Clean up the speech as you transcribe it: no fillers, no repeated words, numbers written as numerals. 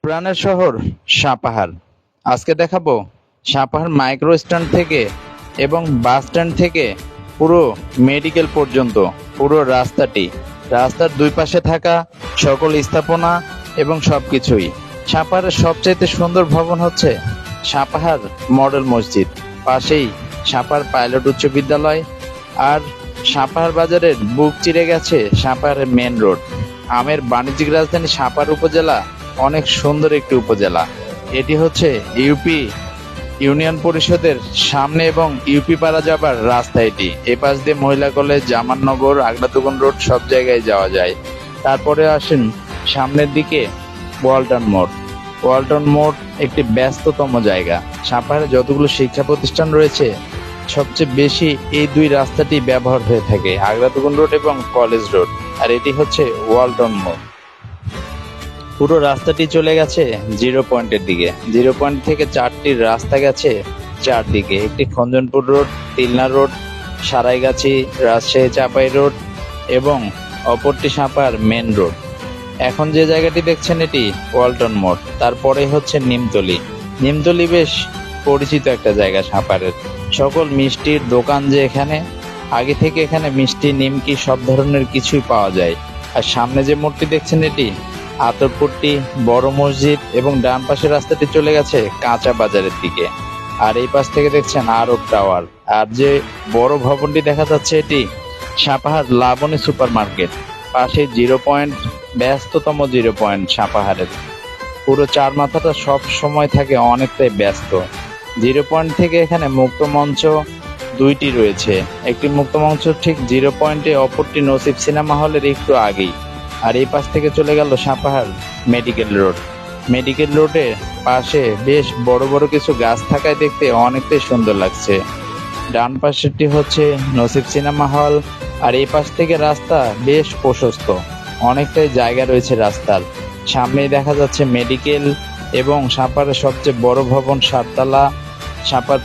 প্রাণের শহর সাপাহার। আজকে দেখাবো সাপাহার মাইক্রো স্ট্যান্ড থেকে এবং বাস স্ট্যান্ড থেকে পুরো মেডিকেল পর্যন্ত পুরো রাস্তার দুই পাশে থাকা সকল স্থাপনা এবং সবকিছুই। সাপাহারের সবচাইতে সুন্দর ভবন হচ্ছে সাপাহার মডেল মসজিদ, পাশেই সাপাহার পাইলট উচ্চ বিদ্যালয়। আর সাপাহার বাজারের বুক চিরে গেছে সাপাহারের মেন রোড। আমের বাণিজ্যিক রাজধানী সাপাহার উপজেলা অনেক সুন্দর একটি উপজেলা। এটি হচ্ছে ইউপি ইউনিয়ন পরিষদের সামনে এবং ইউপি পাড়া যাবার রাস্তা। এটি এ পাশ দিয়ে মহিলা কলেজ, জামাননগর, আগলাতুগন রোড সব জায়গায় যাওয়া যায়। তারপরে আসেন সামনের দিকে ওয়ালটন মোড় একটি ব্যস্ততম জায়গা। সাপাহারে যতগুলো শিক্ষা প্রতিষ্ঠান রয়েছে সবচেয়ে বেশি এই দুই রাস্তাটি ব্যবহার হয়ে থাকে, আগলাতুগন রোড এবং কলেজ রোড। আর এটি হচ্ছে ওয়ালটন মোড়। পুরো রাস্তাটি চলে গেছে জিরো পয়েন্টের দিকে। জিরো পয়েন্ট থেকে চারটি রাস্তা গেছে চারদিকে, একটি খঞ্জনপুর রোড, তিলনা রোড, সারাইগাছি, রাজশাহী চাপাই রোড এবং অপরটি সাপাহার মেন রোড। এখন যে জায়গাটি দেখছেন এটি ওয়ালটন মোড়। তারপরে হচ্ছে নিমতলি বেশ পরিচিত একটা জায়গা সাপাহারের। সকল মিষ্টির দোকান যে এখানে, আগে থেকে এখানে মিষ্টি, নিমকি সব ধরনের কিছুই পাওয়া যায়। আর সামনে যে মোড়টি দেখছেন এটি আতরপুরটি, বড় মসজিদ এবং ডান পাশের রাস্তাটি চলে গেছে কাঁচা বাজারের দিকে। আর এই পাশ থেকে দেখছেন আরব টাওয়ার। আর যে বড় ভবনটি দেখা যাচ্ছে এটি সাপাহার লাবণী সুপার মার্কেট, পাশে জিরো পয়েন্ট, ব্যস্ততম জিরো পয়েন্ট সাপাহারের। পুরো চার মাথাটা সব সময় থাকে অনেকটাই ব্যস্ত। জিরো পয়েন্ট থেকে এখানে মুক্ত মঞ্চ দুইটি রয়েছে, একটি মুক্ত মঞ্চ ঠিক জিরো পয়েন্টে, অপরটি নসিব সিনেমা হলের একটু আগেই। আর এই পাশ থেকে চলে গেল সাপাহার মেডিকেল রোডের পাশে বেশ বড় বড় কিছু গাছ থাকায় দেখতে অনেকটাই সুন্দর লাগছে। ডান পাশেরটি হচ্ছে নসিব সিনেমা হল। আর এই পাশ থেকে রাস্তা বেশ প্রশস্ত, অনেকটাই জায়গা রয়েছে রাস্তার। সামনেই দেখা যাচ্ছে মেডিকেল এবং সাপাহারের সবচেয়ে বড় ভবন সাততলা সাপাহার